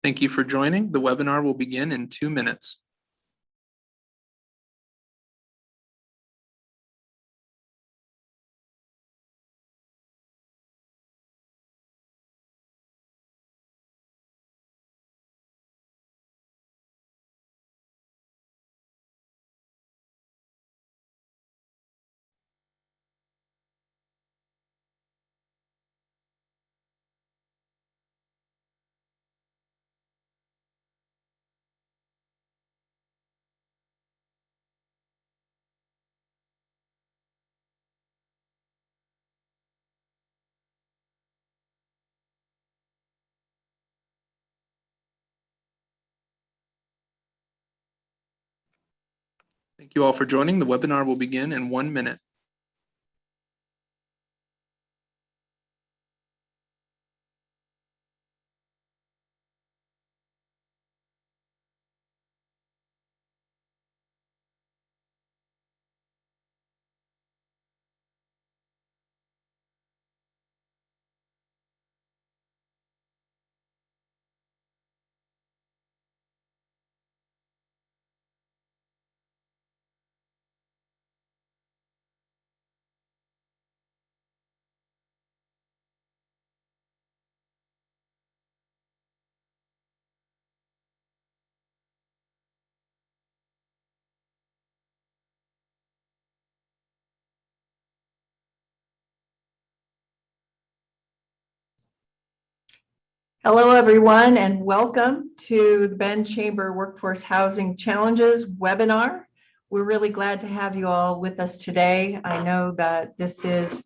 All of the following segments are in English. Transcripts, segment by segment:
Thank you for joining. The webinar will begin in 2 minutes. Thank you all for joining. The webinar will begin in 1 minute. Hello, everyone, and welcome to the Bend Chamber Workforce Housing Challenges webinar. We're really glad to have you all with us today. I know that this is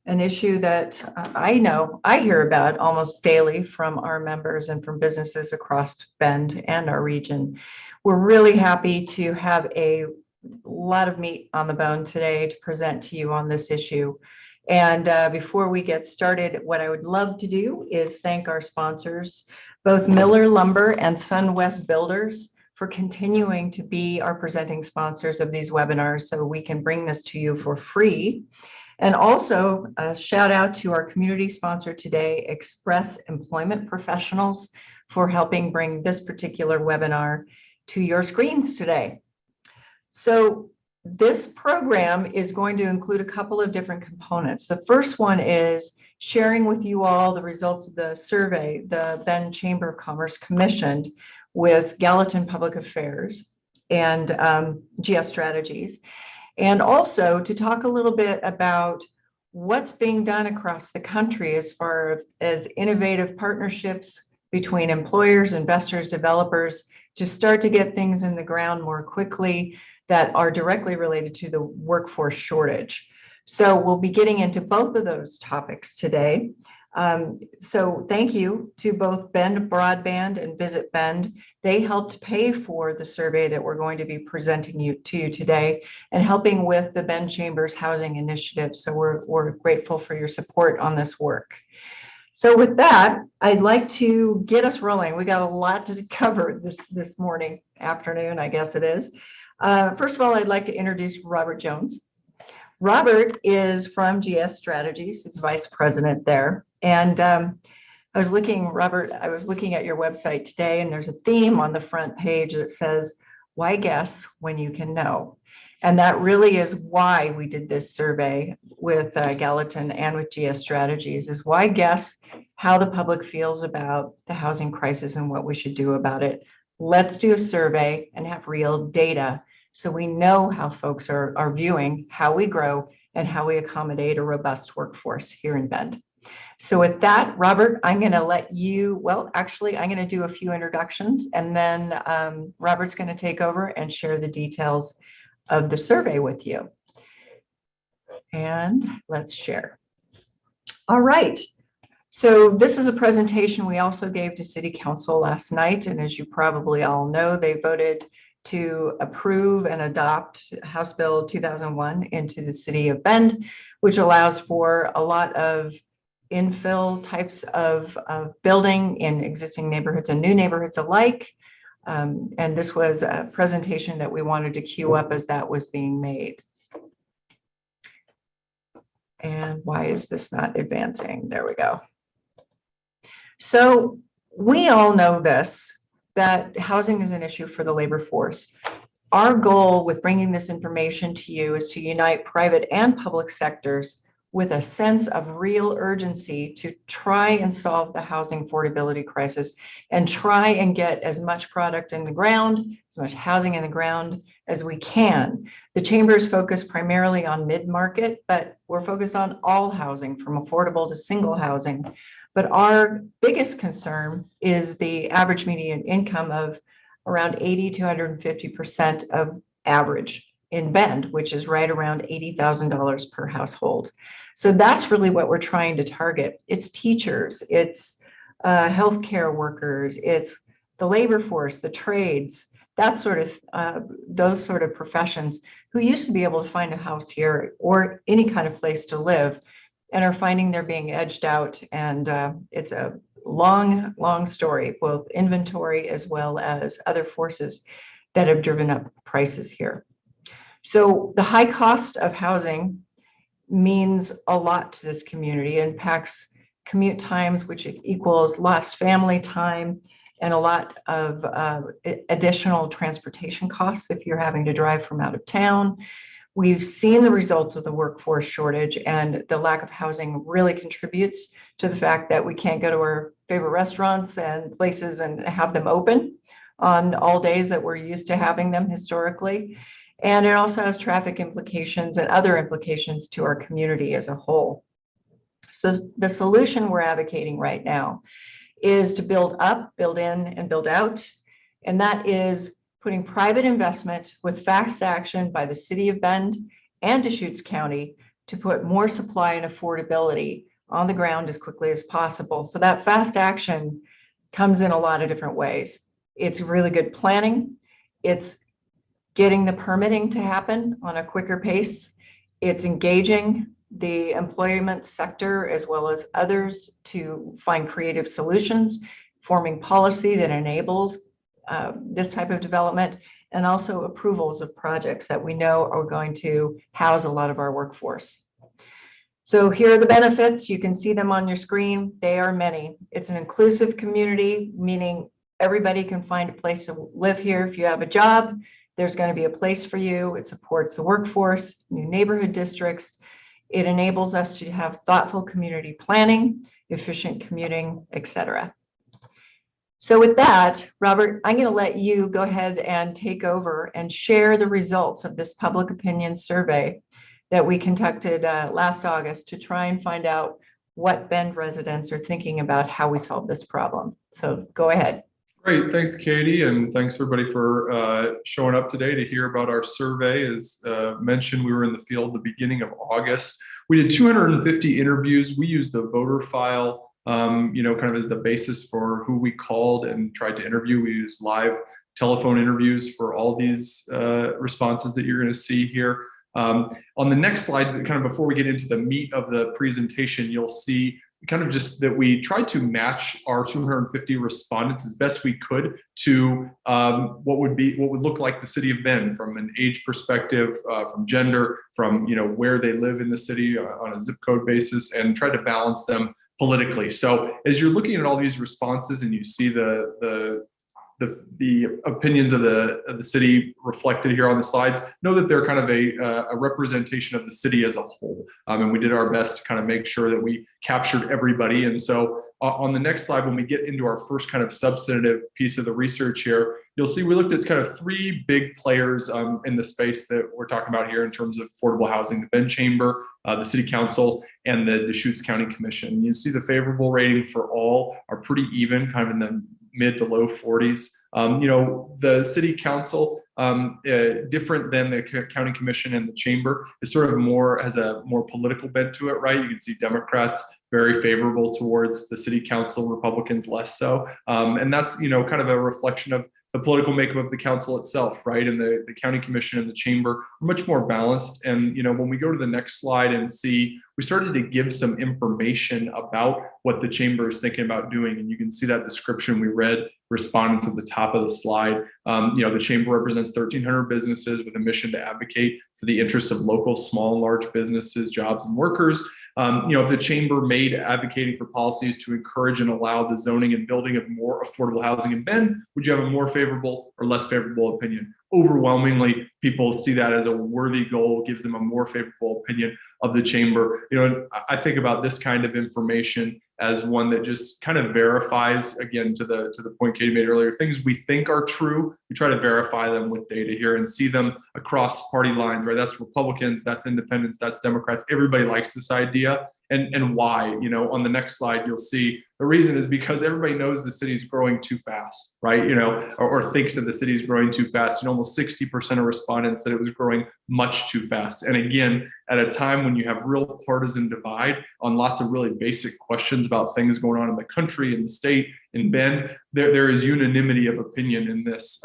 an issue that I hear about almost daily from our members and from businesses across Bend and our region. We're really happy to have a lot of meat on the bone today to present to you on this issue. And before we get started, what I would love to do is thank our sponsors, both Miller Lumber and SunWest Builders, for continuing to be our presenting sponsors of these webinars so we can bring this to you for free. And also a shout out to our community sponsor today, Express Employment Professionals, for helping bring this particular webinar to your screens today. So this program is going to include a couple of different components. The first one is sharing with you all the results of the survey the Bend Chamber of Commerce commissioned with Gallatin Public Affairs and GS Strategies, and also to talk a little bit about what's being done across the country as far as innovative partnerships between employers, investors, developers to start to get things in the ground more quickly that are directly related to the workforce shortage. So we'll be getting into both of those topics today. So thank you to both Bend Broadband and Visit Bend. They helped pay for the survey that we're going to be presenting to you today and helping with the Bend Chamber's housing initiative. So we're grateful for your support on this work. So with that, I'd like to get us rolling. We got a lot to cover this afternoon, I guess it is. First of all, I'd like to introduce Robert Jones. Robert is from GS Strategies. He's vice president there. And I was looking at your website today, and there's a theme on the front page that says, why guess when you can know? And that really is why we did this survey with Gallatin and with GS Strategies, is why guess how the public feels about the housing crisis and what we should do about it. Let's do a survey and have real data so we know how folks are viewing how we grow and how we accommodate a robust workforce here in Bend. So with that, Robert, I'm going to let you, I'm going to do a few introductions, and then Robert's going to take over and share the details of the survey with you. And let's share. All right. So this is a presentation we also gave to City Council last night, and as you probably all know, they voted to approve and adopt House Bill 2001 into the City of Bend, which allows for a lot of infill types of building in existing neighborhoods and new neighborhoods alike. And this was a presentation that we wanted to queue up as that was being made. And why is this not advancing? There we go. So we all know this, that housing is an issue for the labor force. Our goal with bringing this information to you is to unite private and public sectors with a sense of real urgency to try and solve the housing affordability crisis and try and get as much product in the ground, as much housing in the ground as we can. The chamber is focused primarily on mid-market, but we're focused on all housing, from affordable to single housing. But our biggest concern is the average median income of around 80 to 150% of average in Bend, which is right around $80,000 per household. So that's really what we're trying to target. It's teachers, it's healthcare workers, it's the labor force, the trades, that sort of those sort of professions who used to be able to find a house here or any kind of place to live and are finding they're being edged out. And it's a long story, both inventory as well as other forces that have driven up prices here. So the high cost of housing means a lot to this community. It impacts commute times, which equals lost family time and a lot of additional transportation costs if you're having to drive from out of town. We've seen the results of the workforce shortage, and the lack of housing really contributes to the fact that we can't go to our favorite restaurants and places and have them open on all days that we're used to having them historically. And it also has traffic implications and other implications to our community as a whole. So the solution we're advocating right now is to build up, build in, and build out. And that is putting private investment with fast action by the city of Bend and Deschutes County to put more supply and affordability on the ground as quickly as possible. So that fast action comes in a lot of different ways. It's really good planning. It's getting the permitting to happen on a quicker pace. It's engaging the employment sector as well as others to find creative solutions, forming policy that enables this type of development, and also approvals of projects that we know are going to house a lot of our workforce. So here are the benefits. You can see them on your screen. They are many. It's an inclusive community, meaning everybody can find a place to live here. If you have a job, there's going to be a place for you. It supports the workforce, new neighborhood districts. It enables us to have thoughtful community planning, efficient commuting, etc. So with that, Robert, I'm going to let you go ahead and take over and share the results of this public opinion survey that we conducted last August to try and find out what Bend residents are thinking about how we solve this problem. So go ahead. Great, thanks Katie, and thanks everybody for showing up today to hear about our survey. As mentioned, we were in the field the beginning of August. We did 250 interviews. We used the voter file kind of as the basis for who we called and tried to interview. We used live telephone interviews for all these responses that you're going to see here. On the next slide, kind of before we get into the meat of the presentation, you'll see kind of just that we tried to match our 250 respondents as best we could to what would look like the city of Bend from an age perspective, from gender, from where they live in the city on a zip code basis, and try to balance them politically. So as you're looking at all these responses and you see the opinions of the city reflected here on the slides, know that they're kind of a representation of the city as a whole. And we did our best to kind of make sure that we captured everybody. And so on the next slide, when we get into our first kind of substantive piece of the research here, you'll see we looked at kind of three big players in the space that we're talking about here in terms of affordable housing: the Bend Chamber, the City Council, and the Deschutes County Commission. You see the favorable rating for all are pretty even, kind of in the mid to low 40s. The City Council, different than the County Commission and the Chamber, is sort of has a more political bent to it, right? You can see Democrats very favorable towards the City Council, Republicans less so. And that's, kind of a reflection of the political makeup of the council itself, right? And the County Commission and the Chamber are much more balanced. And, when we go to the next slide and see, we started to give some information about what the chamber is thinking about doing. And you can see that description we read, respondents at the top of the slide. The chamber represents 1,300 businesses with a mission to advocate for the interests of local, small and large businesses, jobs and workers. If the chamber made advocating for policies to encourage and allow the zoning and building of more affordable housing in Bend, would you have a more favorable or less favorable opinion? Overwhelmingly, people see that as a worthy goal, gives them a more favorable opinion of the chamber. I think about this kind of information as one that just kind of verifies, again, to the point Katie made earlier, things we think are true. We try to verify them with data here and see them across party lines, right? That's Republicans, that's independents, that's Democrats. Everybody likes this idea. And why? On the next slide, you'll see the reason is because everybody knows the city's growing too fast, right? Or thinks that the city's growing too fast. And almost 60% of respondents said it was growing much too fast. And again, at a time when you have real partisan divide on lots of really basic questions about things going on in the country, in the state, in Bend, there is unanimity of opinion in this,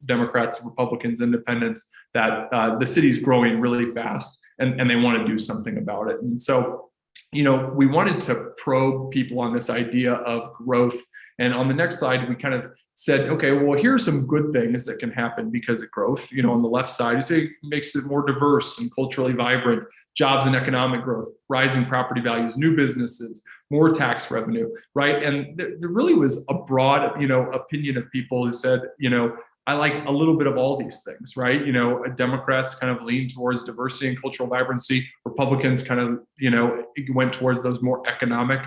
Democrats, Republicans, independents, that the city's growing really fast and they want to do something about it. And so, we wanted to probe people on this idea of growth. And on the next slide, we kind of said, okay, well, here are some good things that can happen because of growth. On the left side, you say it makes it more diverse and culturally vibrant, jobs and economic growth, rising property values, new businesses, more tax revenue, right? And there really was a broad, opinion of people who said, I like a little bit of all these things, right? Democrats kind of lean towards diversity and cultural vibrancy. Republicans kind of, went towards those more economic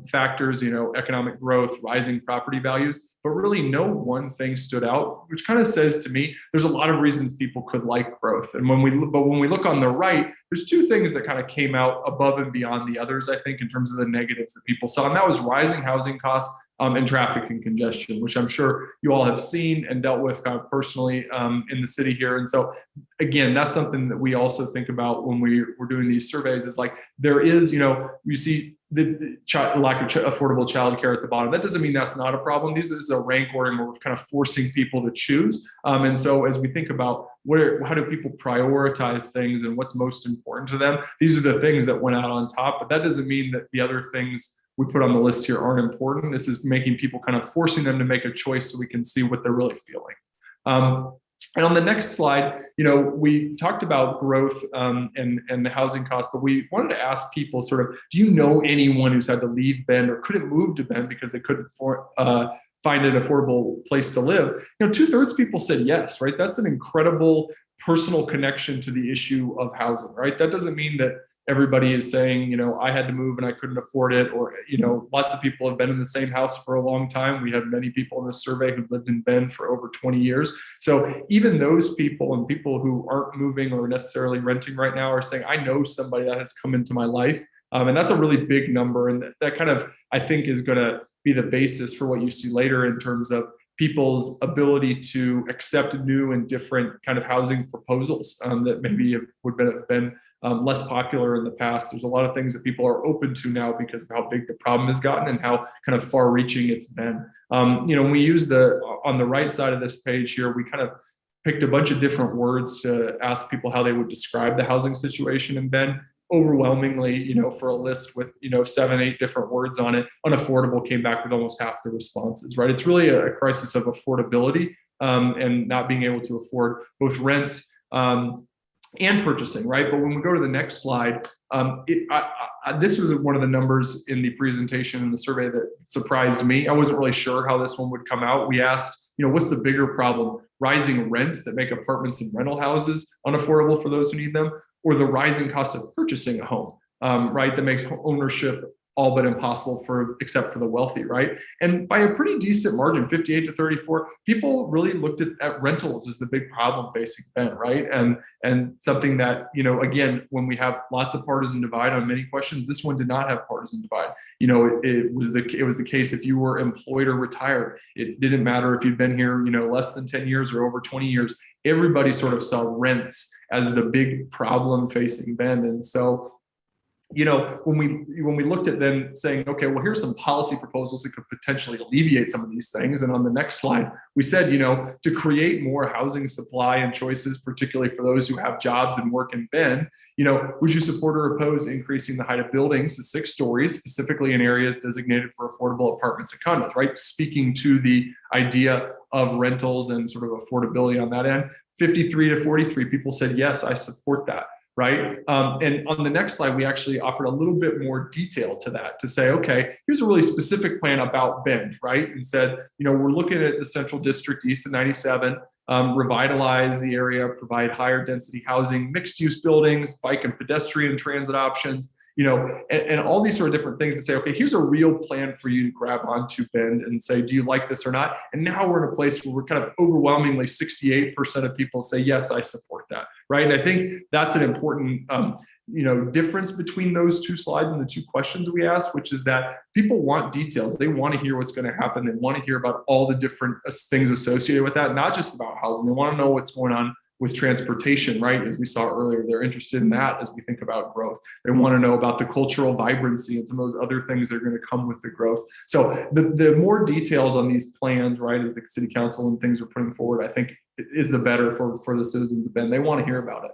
factors, economic growth, rising property values, but really no one thing stood out, which kind of says to me, there's a lot of reasons people could like growth. And when we look on the right, there's two things that kind of came out above and beyond the others, I think, in terms of the negatives that people saw. And that was rising housing costs and traffic and congestion, which I'm sure you all have seen and dealt with kind of personally in the city here. And so again, that's something that we also think about when we're doing these surveys, is like, there is, you see the lack of affordable childcare at the bottom. That doesn't mean that's not a problem. This is a rank ordering where we're kind of forcing people to choose. And so as we think about how do people prioritize things and what's most important to them, these are the things that went out on top. But that doesn't mean that the other things we put on the list here aren't important. This is making people, kind of forcing them to make a choice so we can see what they're really feeling. And on the next slide, we talked about growth and the housing costs, but we wanted to ask people sort of, do you know anyone who's had to leave Bend or couldn't move to Bend because they couldn't find an affordable place to live? 2/3 people said yes, right? That's an incredible personal connection to the issue of housing, right? That doesn't mean that everybody is saying, I had to move and I couldn't afford it, or, lots of people have been in the same house for a long time. We have many people in this survey who've lived in Bend for over 20 years. So even those people and people who aren't moving or necessarily renting right now are saying, I know somebody that has come into my life. And that's a really big number. And that kind of, I think, is going to be the basis for what you see later in terms of people's ability to accept new and different kind of housing proposals that maybe would have been less popular in the past. There's a lot of things that people are open to now because of how big the problem has gotten and how kind of far reaching it's been. When we use on the right side of this page here, we kind of picked a bunch of different words to ask people how they would describe the housing situation in Bend. Overwhelmingly, for a list with, 7, 8 different words on it, unaffordable came back with almost half the responses, right? It's really a crisis of affordability and not being able to afford both rents and purchasing, right? But when we go to the next slide, this was one of the numbers in the presentation in the survey that surprised me. I wasn't really sure how this one would come out. We asked, what's the bigger problem? Rising rents that make apartments and rental houses unaffordable for those who need them, or the rising cost of purchasing a home, right? That makes ownership all but impossible except for the wealthy, right? And by a pretty decent margin, 58 to 34, people really looked at rentals as the big problem facing Bend, right? And something that, again, when we have lots of partisan divide on many questions, this one did not have partisan divide. It was the case if you were employed or retired. It didn't matter if you'd been here, less than 10 years or over 20 years. Everybody sort of saw rents as the big problem facing Bend. And so when we looked at then saying, okay, well, here's some policy proposals that could potentially alleviate some of these things. And on the next slide, we said, to create more housing supply and choices, particularly for those who have jobs and work in Bend, would you support or oppose increasing the height of buildings to 6 stories, specifically in areas designated for affordable apartments and condos, right? Speaking to the idea of rentals and sort of affordability on that end. 53 to 43 people said, yes, I support that. Right. And on the next slide, we actually offered a little bit more detail to that to say, okay, here's a really specific plan about Bend, right? And said, we're looking at the central district east of 97, revitalize the area, provide higher density housing, mixed use buildings, bike and pedestrian transit options, and all these sort of different things to say, okay, here's a real plan for you to grab onto, Bend, and say, do you like this or not? And now we're in a place where we're kind of overwhelmingly 68% of people say, yes, I support that, right? And I think that's an important, difference between those 2 slides and the 2 questions we asked, which is that people want details. They want to hear what's going to happen. They want to hear about all the different things associated with that, not just about housing. They want to know what's going on with transportation, right? As we saw earlier, they're interested in that as we think about growth. They want to know about the cultural vibrancy and some of those other things that are going to come with the growth. So the more details on these plans, right, as the city council and things are putting forward, I think is the better for the citizens of Bend. They want to hear about it.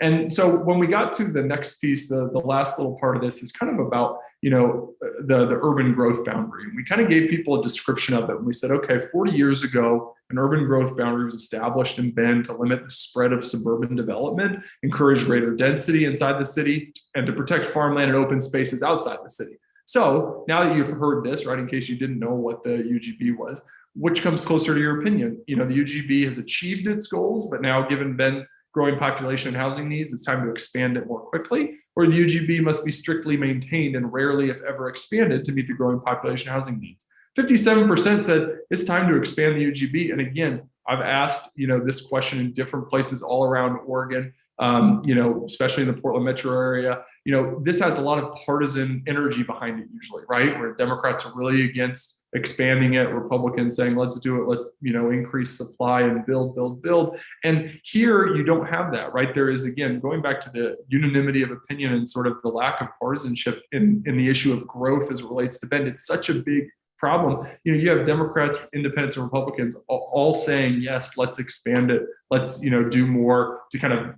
And so when we got to the next piece, the last little part of this is kind of about, the urban growth boundary. And we kind of gave people a description of it. And we said, okay, 40 years ago, an urban growth boundary was established in Bend to limit the spread of suburban development, encourage greater density inside the city, and to protect farmland and open spaces outside the city. So now that you've heard this, right, in case you didn't know what the UGB was, which comes closer to your opinion? The UGB has achieved its goals, but now given Bend's growing population and housing needs, it's time to expand it more quickly, or the UGB must be strictly maintained and rarely, if ever, expanded to meet the growing population housing needs. 57% said it's time to expand the UGB. And again, I've asked, this question in different places all around Oregon, especially in the Portland metro area. This has a lot of partisan energy behind it usually, right? Where Democrats are really against expanding it, Republicans saying, let's do it, let's, increase supply and build. And here you don't have that, right? There is, again, going back to the unanimity of opinion and sort of the lack of partisanship in the issue of growth as it relates to Bend. It's such a big problem. You have Democrats, independents, and Republicans all saying, yes, let's expand it. Let's, do more to kind of,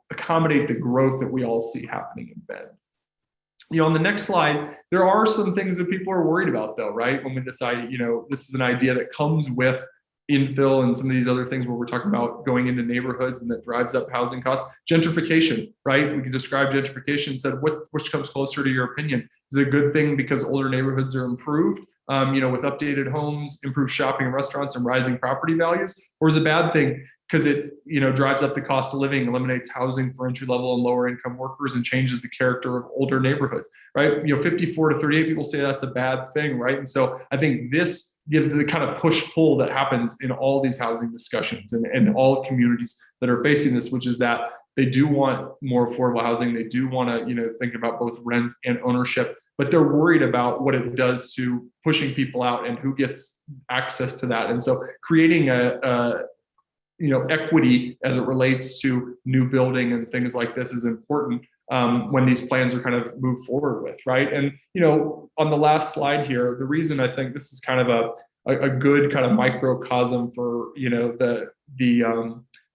accommodate the growth that we all see happening in Bend. On the next slide, there are some things that people are worried about though, right? When we decide, this is an idea that comes with infill and some of these other things where we're talking about going into neighborhoods and that drives up housing costs. Gentrification, right? We can describe gentrification and said, which comes closer to your opinion? Is it a good thing because older neighborhoods are improved, with updated homes, improved shopping and restaurants and rising property values? Or is it a bad thing because it, drives up the cost of living, eliminates housing for entry level and lower income workers and changes the character of older neighborhoods, right? 54 to 38 people say that's a bad thing, right? And so I think this gives the kind of push-pull that happens in all these housing discussions and all communities that are facing this, which is that they do want more affordable housing. They do want to, think about both rent and ownership, but they're worried about what it does to pushing people out and who gets access to that. And so creating equity as it relates to new building and things like this is important when these plans are kind of moved forward with, right? And, on the last slide here, the reason I think this is kind of a good kind of microcosm for,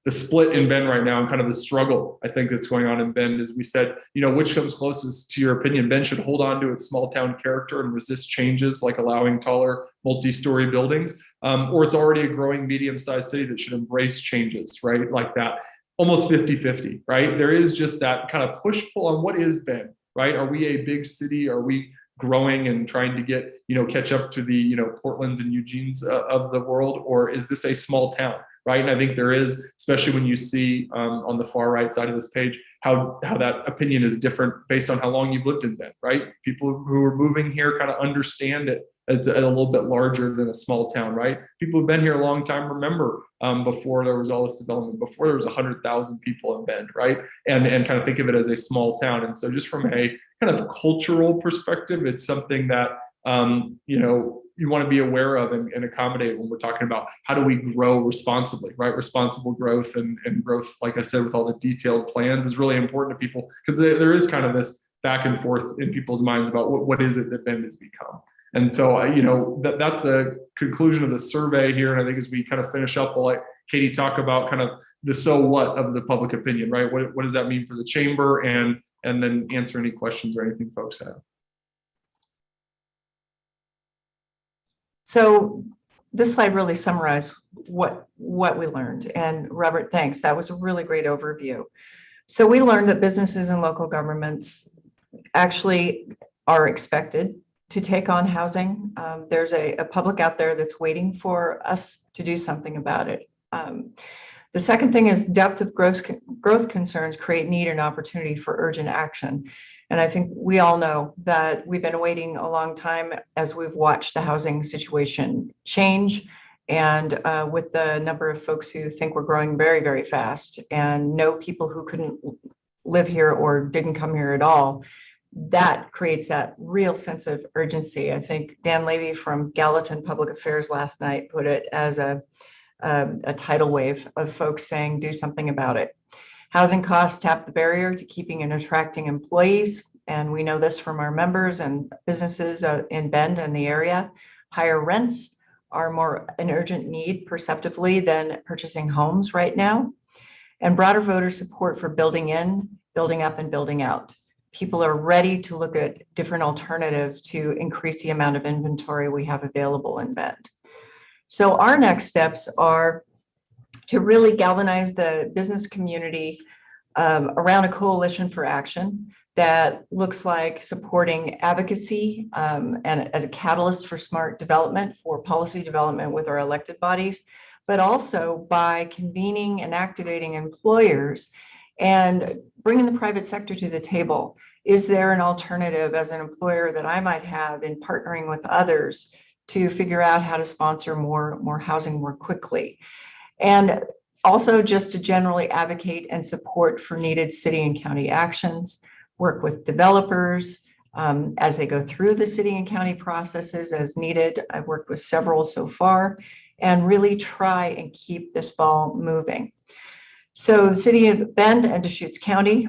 the split in Bend right now and kind of the struggle I think that's going on in Bend is we said, which comes closest to your opinion? Bend should hold on to its small town character and resist changes like allowing taller multi-story buildings, or it's already a growing medium-sized city that should embrace changes, right? Like that, almost 50-50, right? There is just that kind of push-pull on what is Bend, right? Are we a big city? Are we growing and trying to get, catch up to the, Portlands and Eugenes of the world, or is this a small town? Right. And I think there is, especially when you see on the far right side of this page, how that opinion is different based on how long you've lived in Bend, right? People who are moving here kind of understand it as a little bit larger than a small town, right? People who've been here a long time remember before there was all this development, before there was 100,000 people in Bend, right? And kind of think of it as a small town. And so just from a kind of cultural perspective, it's something that, you want to be aware of and accommodate when we're talking about how do we grow responsibly, right? Responsible growth and growth, like I said, with all the detailed plans is really important to people, because there is kind of this back and forth in people's minds about what is it that Bend has become. And so, that's the conclusion of the survey here. And I think as we kind of finish up, we'll let Katie talk about kind of the so what of the public opinion, right? What does that mean for the chamber, and then answer any questions or anything folks have. So this slide really summarized what we learned. And Robert, thanks. That was a really great overview. So we learned that businesses and local governments actually are expected to take on housing. There's a public out there that's waiting for us to do something about it. The second thing is depth of growth concerns create need and opportunity for urgent action. And I think we all know that we've been waiting a long time as we've watched the housing situation change. And with the number of folks who think we're growing very, very fast and know people who couldn't live here or didn't come here at all, that creates that real sense of urgency. I think Dan Levy from Gallatin Public Affairs last night put it as a tidal wave of folks saying, do something about it. Housing costs tap the barrier to keeping and attracting employees. And we know this from our members and businesses in Bend and the area. Higher rents are more an urgent need perceptively than purchasing homes right now. And broader voter support for building in, building up, and building out. People are ready to look at different alternatives to increase the amount of inventory we have available in Bend. So our next steps are to really galvanize the business community around a coalition for action that looks like supporting advocacy and as a catalyst for smart development, for policy development with our elected bodies, but also by convening and activating employers and bringing the private sector to the table. Is there an alternative as an employer that I might have in partnering with others to figure out how to sponsor more housing more quickly? And also just to generally advocate and support for needed city and county actions, work with developers as they go through the city and county processes as needed. I've worked with several so far, and really try and keep this ball moving. So the city of Bend and Deschutes County,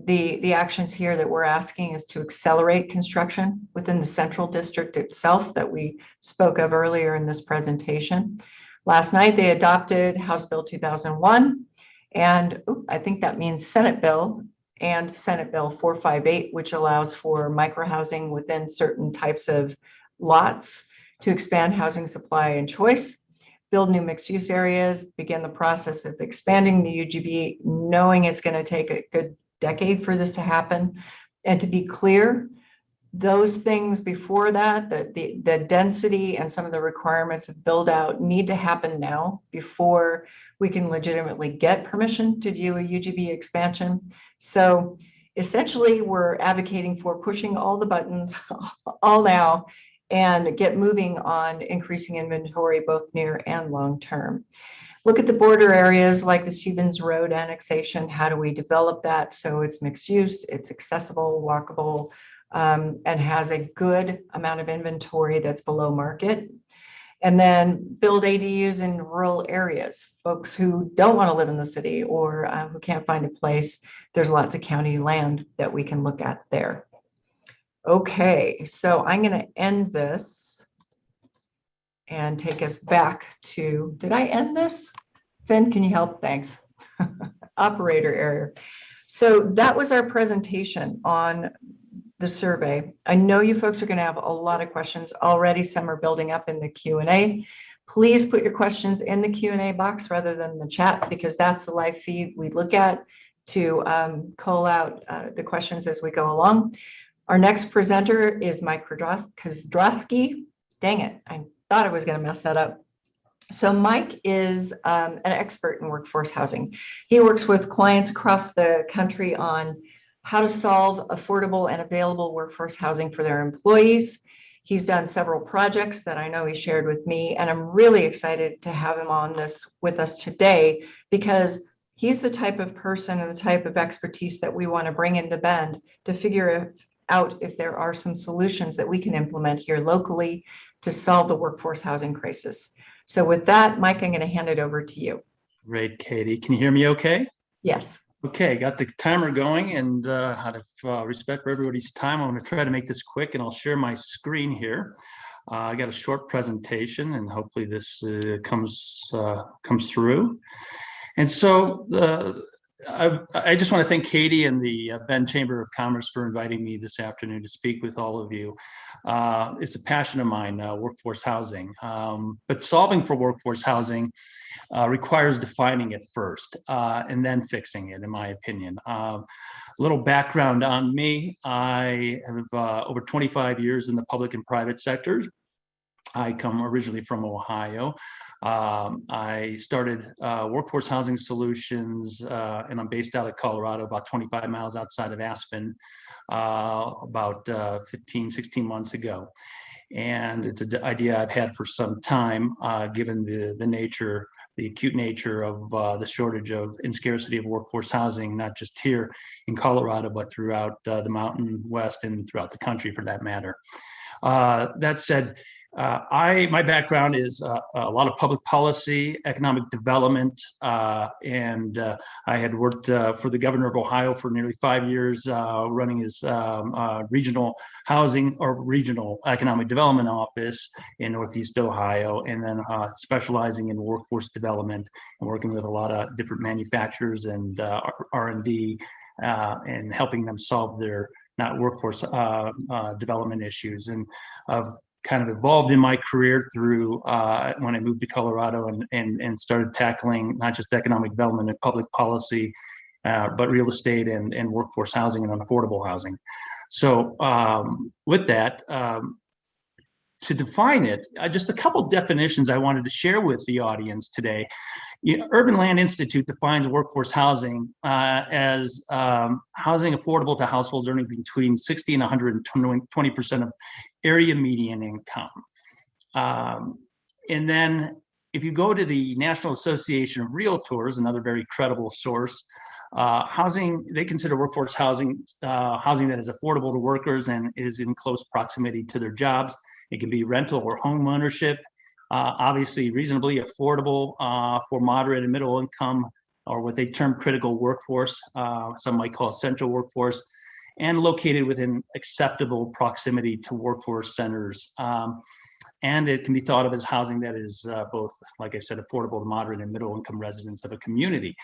the actions here that we're asking is to accelerate construction within the central district itself that we spoke of earlier in this presentation. Last night, they adopted House Bill 2001, and I think that means Senate Bill and Senate Bill 458, which allows for microhousing within certain types of lots to expand housing supply and choice, build new mixed-use areas, begin the process of expanding the UGB, knowing it's going to take a good decade for this to happen. And to be clear, those things before that, the density and some of the requirements of build out need to happen now before we can legitimately get permission to do a UGB expansion. So essentially, we're advocating for pushing all the buttons all now and get moving on increasing inventory both near and long term. Look at the border areas like the Stevens Road annexation. How do we develop that so it's mixed use, it's accessible, walkable, and has a good amount of inventory that's below market? And then build ADUs in rural areas. Folks who don't want to live in the city or who can't find a place, there's lots of county land that we can look at there. Okay, so I'm going to end this and take us back to, did I end this? Finn, can you help? Thanks. Operator error. So that was our presentation on the survey. I know you folks are going to have a lot of questions already. Some are building up in the Q&A. Please put your questions in the Q&A box rather than the chat, because that's a live feed we look at to call out the questions as we go along. Our next presenter is Mike Kosdrosky. Dang it, I thought I was going to mess that up. So Mike is an expert in workforce housing. He works with clients across the country on how to solve affordable and available workforce housing for their employees. He's done several projects that I know he shared with me, and I'm really excited to have him on this with us today because he's the type of person and the type of expertise that we want to bring into Bend to figure out if there are some solutions that we can implement here locally to solve the workforce housing crisis. So with that, Mike, I'm going to hand it over to you. Great, Katie. Can you hear me okay? Yes. Okay, got the timer going, and out of respect for everybody's time, I'm going to try to make this quick, and I'll share my screen here. I got a short presentation, and hopefully this comes through. And so I just want to thank Katie and the Bend Chamber of Commerce for inviting me this afternoon to speak with all of you. It's a passion of mine, workforce housing, but solving for workforce housing requires defining it first and then fixing it, in my opinion. A little background on me. I have over 25 years in the public and private sectors. I come originally from Ohio. I started Workforce Housing Solutions, and I'm based out of Colorado, about 25 miles outside of Aspen, about 15, 16 months ago. And it's an idea I've had for some time, given the acute nature of the shortage of and scarcity of workforce housing, not just here in Colorado, but throughout the Mountain West and throughout the country for that matter. That said, my background is a lot of public policy, economic development, and I had worked for the governor of Ohio for nearly 5 years, running his regional housing or regional economic development office in Northeast Ohio, and then specializing in workforce development and working with a lot of different manufacturers and R&D and helping them solve their workforce development issues. And kind of evolved in my career through when I moved to Colorado and started tackling not just economic development and public policy, but real estate and workforce housing and affordable housing. So with that, to define it, just a couple definitions I wanted to share with the audience today. Urban Land Institute defines workforce housing as housing affordable to households earning between 60 and 120% of area median income. And then if you go to the National Association of Realtors, another very credible source, they consider workforce housing housing that is affordable to workers and is in close proximity to their jobs. It can be rental or home ownership, obviously reasonably affordable for moderate and middle income, or what they term critical workforce, some might call central workforce, and located within acceptable proximity to workforce centers. And it can be thought of as housing that is both, like I said, affordable to moderate and middle income residents of a community.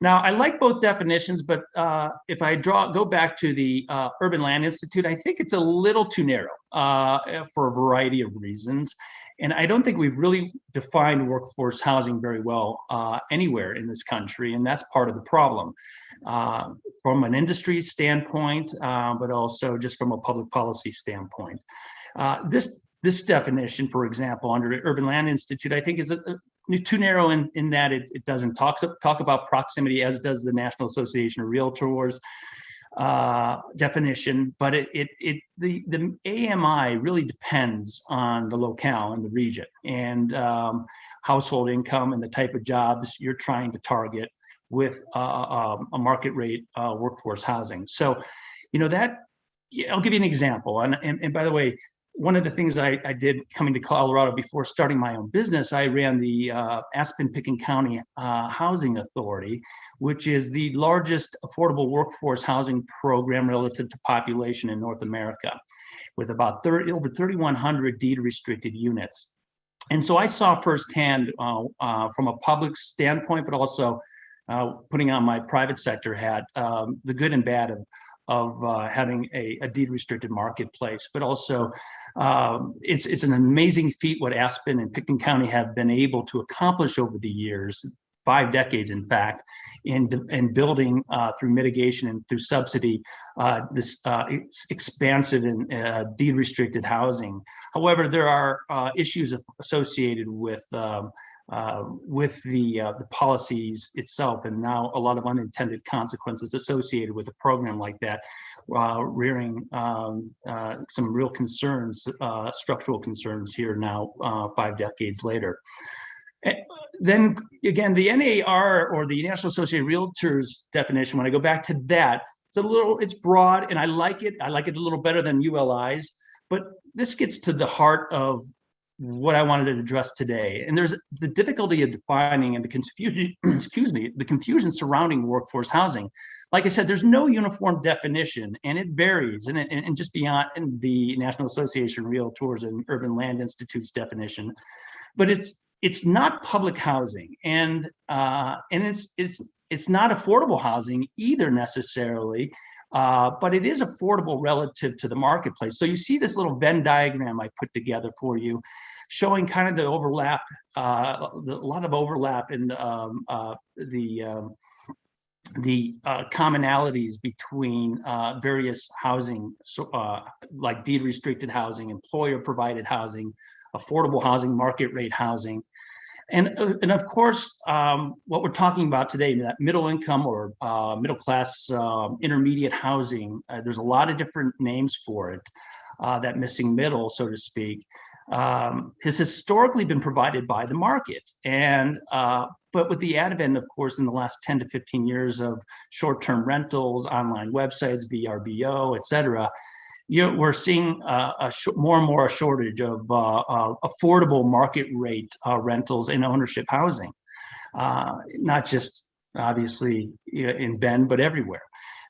Now, I like both definitions, but if I go back to the Urban Land Institute, I think it's a little too narrow for a variety of reasons. And I don't think we've really defined workforce housing very well anywhere in this country, and that's part of the problem from an industry standpoint, but also just from a public policy standpoint. This definition, for example, under Urban Land Institute, I think is too narrow in that it doesn't talk about proximity, as does the National Association of Realtors definition, but the AMI really depends on the locale and the region and household income and the type of jobs you're trying to target with a market rate workforce housing. So, I'll give you an example. And by the way, one of the things I did coming to Colorado before starting my own business, I ran the Aspen-Pickens County Housing Authority, which is the largest affordable workforce housing program relative to population in North America, with about over 3,100 deed-restricted units. And so I saw firsthand from a public standpoint, but also putting on my private sector hat, the good and bad of having a deed-restricted marketplace, but also it's an amazing feat what Aspen and Pickens County have been able to accomplish over the years, 5 decades, in fact, in building through mitigation and through subsidy this expansive and deed-restricted housing. However, there are issues associated with the policies itself, and now a lot of unintended consequences associated with a program like that, rearing some real concerns, structural concerns here now, 5 decades later. Then again, the NAR, or the National Association of Realtors definition, when I go back to that, it's broad, and I like it. I like it a little better than ULI's, but this gets to the heart of what I wanted to address today. And there's the difficulty of defining and the confusion, excuse me, the confusion surrounding workforce housing. Like I said, there's no uniform definition, and it varies. And just beyond the National Association of Realtors and Urban Land Institute's definition, but it's not public housing, and it's not affordable housing either necessarily. But it is affordable relative to the marketplace. So you see this little Venn diagram I put together for you, showing kind of the overlap, a lot of overlap in the commonalities between various housing, like deed restricted housing, employer provided housing, affordable housing, market rate housing. And of course, what we're talking about today, that middle income or middle class intermediate housing, there's a lot of different names for it, that missing middle, so to speak, has historically been provided by the market. And but with the advent, of course, in the last 10 to 15 years of short-term rentals, online websites, VRBO, et cetera, we're seeing more and more a shortage of affordable market rate rentals and ownership housing, not just obviously in Bend, but everywhere.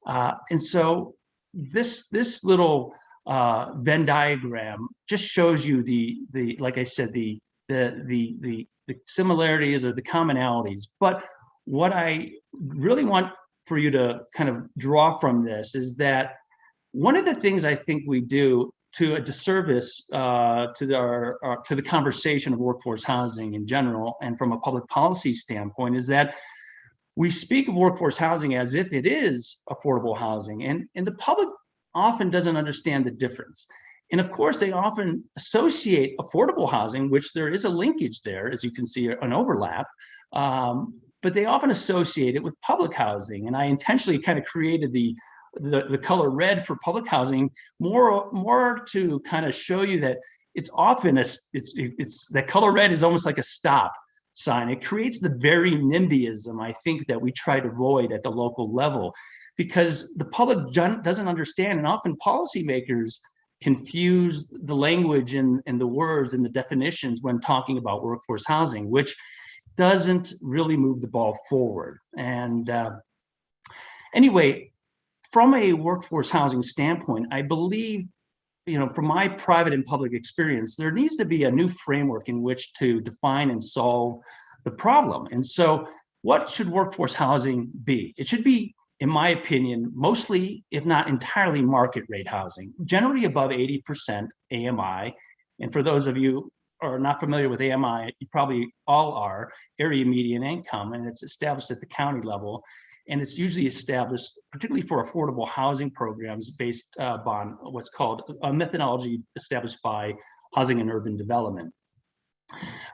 And so this little Venn diagram just shows you the like I said, the similarities or the commonalities. But what I really want for you to kind of draw from this is that one of the things I think we do to a disservice to the conversation of workforce housing in general, and from a public policy standpoint, is that we speak of workforce housing as if it is affordable housing, and the public often doesn't understand the difference. And of course, they often associate affordable housing, which there is a linkage there, as you can see, an overlap, but they often associate it with public housing. And I intentionally kind of created the color red for public housing more to kind of show you that it's often it's that color red is almost like a stop sign. It creates the very NIMBYism, I think, that we try to avoid at the local level, because the public doesn't understand, and often policymakers confuse the language and the words and the definitions when talking about workforce housing, which doesn't really move the ball forward. And anyway, from a workforce housing standpoint, I believe, from my private and public experience, there needs to be a new framework in which to define and solve the problem. And so what should workforce housing be? It should be, in my opinion, mostly, if not entirely, market rate housing, generally above 80% AMI. And for those of you who are not familiar with AMI, you probably all are, area median income, and it's established at the county level. And it's usually established, particularly for affordable housing programs, based on what's called a methodology established by Housing and Urban Development.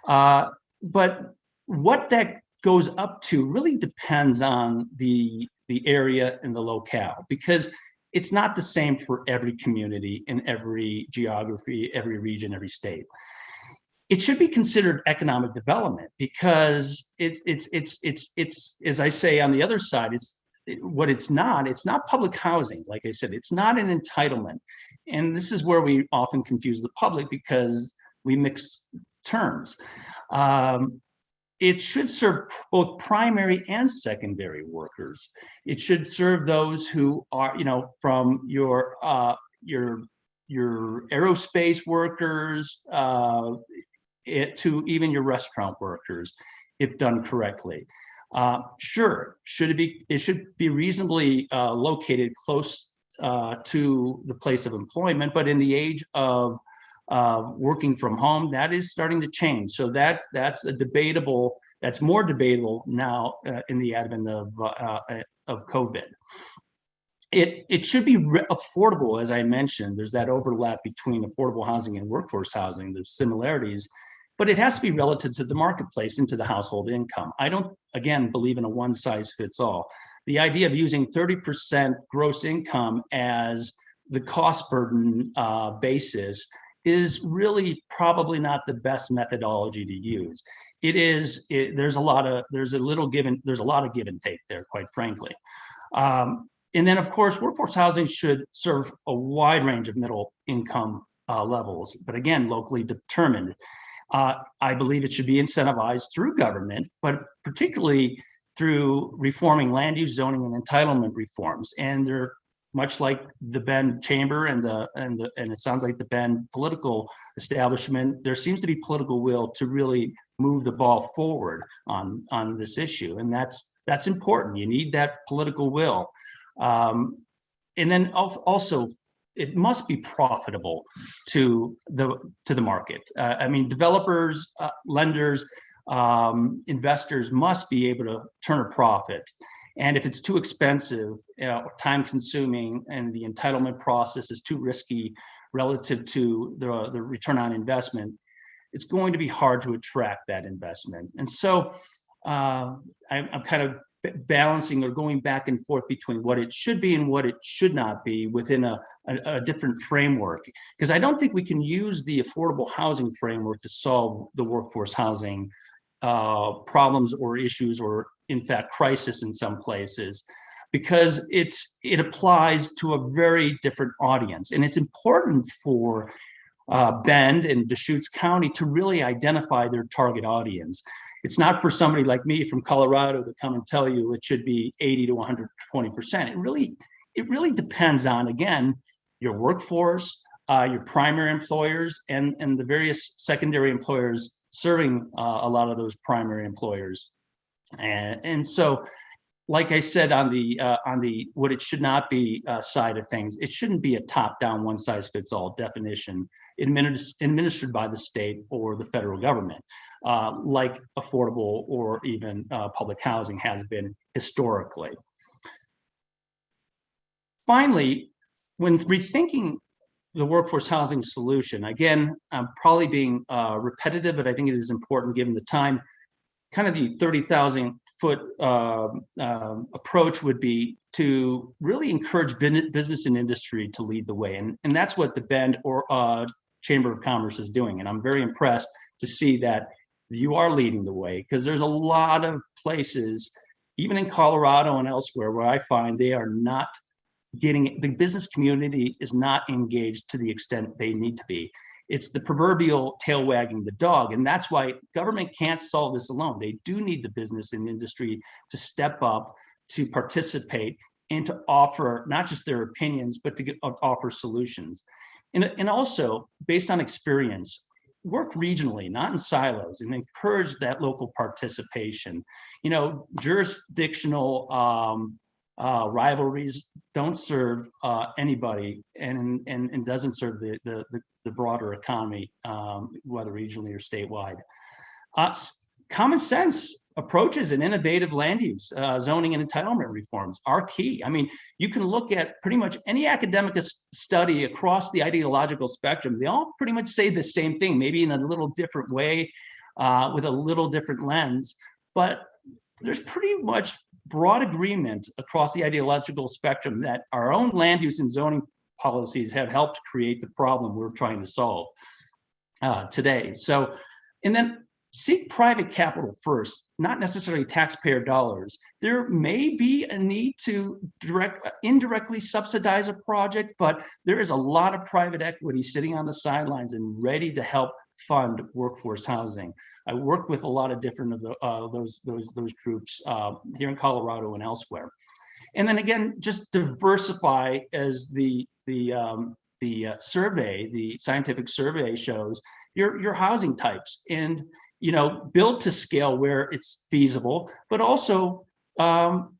But what that goes up to really depends on the area and the locale, because it's not the same for every community in every geography, every region, every state. It should be considered economic development, because it's as I say on the other side, it's not public housing. Like I said, it's not an entitlement. And this is where we often confuse the public, because we mix terms. It should serve both primary and secondary workers. It should serve those who are, from your aerospace workers, to even your restaurant workers, if done correctly. Sure, it should be reasonably located close to the place of employment, but in the age of working from home, that is starting to change. So that's more debatable now in the advent of COVID. It should be affordable, as I mentioned. There's that overlap between affordable housing and workforce housing, there's similarities, but it has to be relative to the marketplace and to the household income. I don't, again, believe in a one size fits all. The idea of using 30% gross income as the cost burden basis is really probably not the best methodology to use. There's a lot of give and take there, quite frankly. And then, of course, workforce housing should serve a wide range of middle income levels, but again, locally determined. I believe it should be incentivized through government, but particularly through reforming land use zoning and entitlement reforms. And they're much like the Bend Chamber and it sounds like the Bend political establishment, there seems to be political will to really move the ball forward on this issue. And that's important. You need that political will. And then also, it must be profitable to the market. I mean, developers, lenders, investors must be able to turn a profit. And if it's too expensive, time consuming, and the entitlement process is too risky relative to the return on investment, it's going to be hard to attract that investment. And so I'm kind of balancing or going back and forth between what it should be and what it should not be within a different framework. Because I don't think we can use the affordable housing framework to solve the workforce housing problems or issues, or in fact crisis in some places, because it applies to a very different audience. And it's important for Bend and Deschutes County to really identify their target audience. It's not for somebody like me from Colorado to come and tell you it should be 80 to 120%. It really depends on, again, your workforce, your primary employers, and the various secondary employers serving a lot of those primary employers. And so, like I said, on the what it should not be side of things, it shouldn't be a top-down, one-size-fits-all definition administered by the state or the federal government, like affordable or even public housing has been historically. Finally, when rethinking the workforce housing solution, again, I'm probably being repetitive, but I think it is important given the time. Kind of the 30,000-foot approach would be to really encourage business and industry to lead the way. And that's what the Bend Chamber of Commerce is doing. And I'm very impressed to see that you are leading the way, because there's a lot of places, even in Colorado and elsewhere, where I find they are not getting, the business community is not engaged to the extent they need to be. It's the proverbial tail wagging the dog. And that's why government can't solve this alone. They do need the business and industry to step up, to participate, and to offer not just their opinions, but to offer solutions. And also, based on experience, work regionally, not in silos, and encourage that local participation. You know, jurisdictional rivalries don't serve anybody, and doesn't serve the broader economy, whether regionally or statewide. Common sense approaches and innovative land use, zoning and entitlement reforms are key. I mean, you can look at pretty much any academic study across the ideological spectrum. They all pretty much say the same thing, maybe in a little different way, with a little different lens, but there's pretty much broad agreement across the ideological spectrum that our own land use and zoning policies have helped create the problem we're trying to solve today. So, and then seek private capital first, not necessarily taxpayer dollars. There may be a need to indirectly subsidize a project, but there is a lot of private equity sitting on the sidelines and ready to help fund workforce housing. I work with a lot of different of those groups here in Colorado and elsewhere. And then again, just diversify, as the survey, the scientific survey shows, your housing types, and build to scale where it's feasible, but also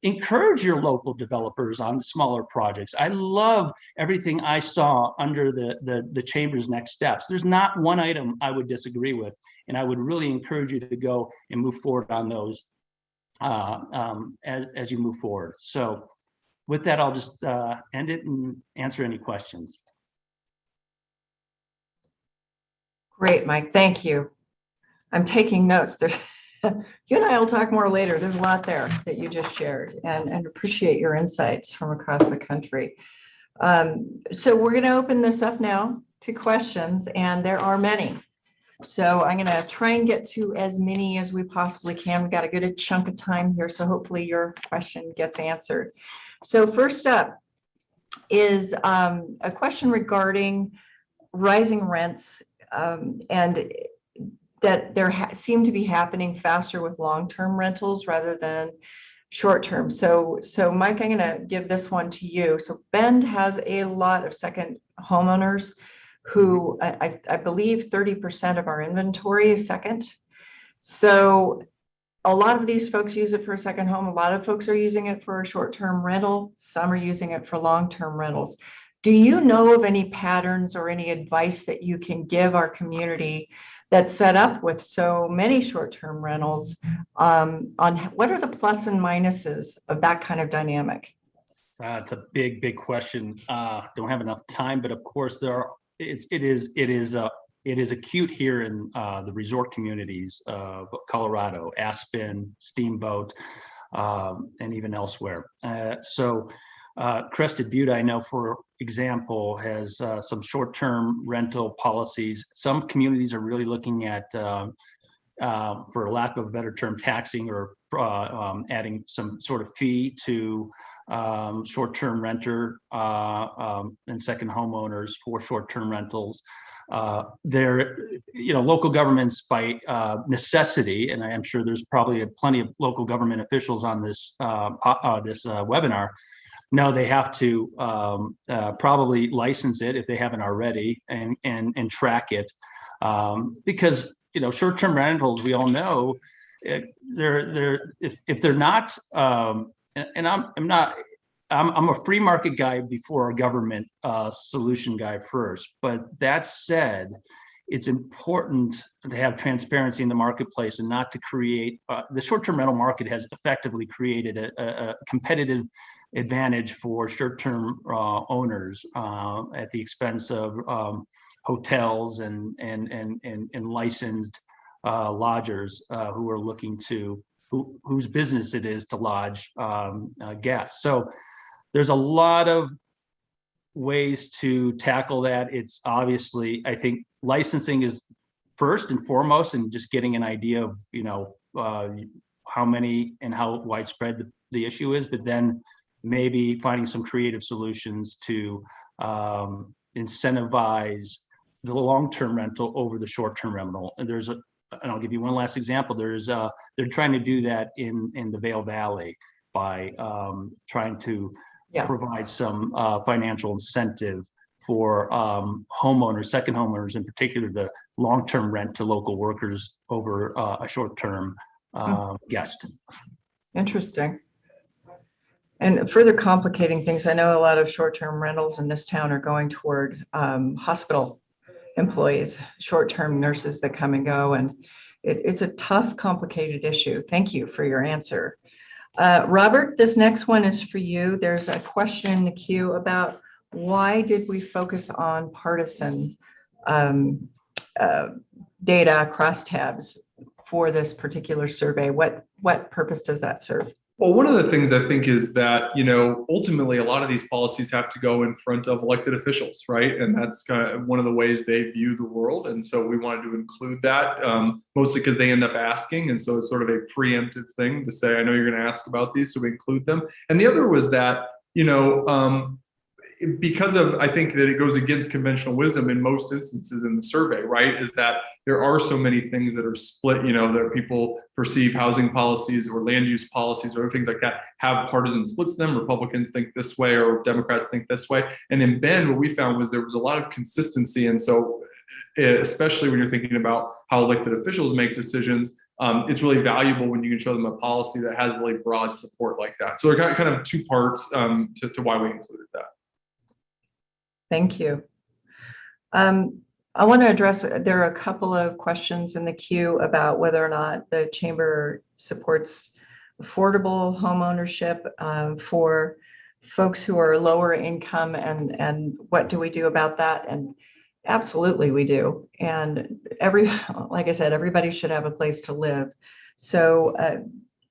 encourage your local developers on smaller projects. I love everything I saw under the Chamber's next steps. There's not one item I would disagree with, and I would really encourage you to go and move forward on those as you move forward. So with that, I'll just end it and answer any questions. Great, Mike. Thank you. I'm taking notes. You and I will talk more later. There's a lot there that you just shared, and appreciate your insights from across the country. So we're going to open this up now to questions, and there are many. So I'm going to try and get to as many as we possibly can. We've got a good chunk of time here, so hopefully your question gets answered. So first up is a question regarding rising rents, and that there seem to be happening faster with long-term rentals rather than short-term. So Mike, I'm going to give this one to you. So Bend has a lot of second homeowners who I believe 30% of our inventory is second. So a lot of these folks use it for a second home. A lot of folks are using it for a short-term rental. Some are using it for long-term rentals. Do you know of any patterns or any advice that you can give our community that's set up with so many short-term rentals on what are the plus and minuses of that kind of dynamic? It's a big question. Don't have enough time, but of course it is acute here in the resort communities of Colorado, Aspen, Steamboat, and even elsewhere. Crested Butte, I know, for example, has some short-term rental policies. Some communities are really looking at, for lack of a better term, taxing or adding some sort of fee to short-term renter and second homeowners for short-term rentals. Local governments by necessity, and I am sure there's probably plenty of local government officials on this webinar, know they have to probably license it if they haven't already and track it because short-term rentals, we all know, if they're not and I'm a free market guy before a government solution guy first. But that said, it's important to have transparency in the marketplace and not to create the short-term rental market has effectively created a competitive advantage for short-term owners at the expense of hotels and licensed lodgers who are looking to whose business it is to lodge guests. So there's a lot of ways to tackle that. It's obviously, I think licensing is first and foremost, and just getting an idea of how many and how widespread the issue is, but then maybe finding some creative solutions to incentivize the long-term rental over the short-term rental. And I'll give you one last example. They're trying to do that in the Vail Valley by trying to provide some financial incentive for homeowners, second homeowners in particular, the long-term rent to local workers over a short-term guest. Interesting. And further complicating things, I know a lot of short-term rentals in this town are going toward hospital employees, short-term nurses that come and go, and it's a tough, complicated issue. Thank you for your answer. Robert, this next one is for you. There's a question in the queue about why did we focus on partisan data crosstabs for this particular survey? What purpose does that serve? Well, one of the things I think is that, ultimately a lot of these policies have to go in front of elected officials, right? And that's kind of one of the ways they view the world. And so we wanted to include that, mostly because they end up asking. And so it's sort of a preemptive thing to say, I know you're going to ask about these, so we include them. And the other was that, because of, I think that it goes against conventional wisdom in most instances in the survey, right? Is that there are so many things that are split, that people perceive housing policies or land use policies or things like that have partisan splits them. Republicans think this way or Democrats think this way. And in Bend, what we found was there was a lot of consistency. And so, especially when you're thinking about how elected officials make decisions, it's really valuable when you can show them a policy that has really broad support like that. So there are kind of two parts to why we included that. Thank you. I want to address, there are a couple of questions in the queue about whether or not the chamber supports affordable home ownership for folks who are lower income and what do we do about that? And absolutely we do. And like I said, everybody should have a place to live. So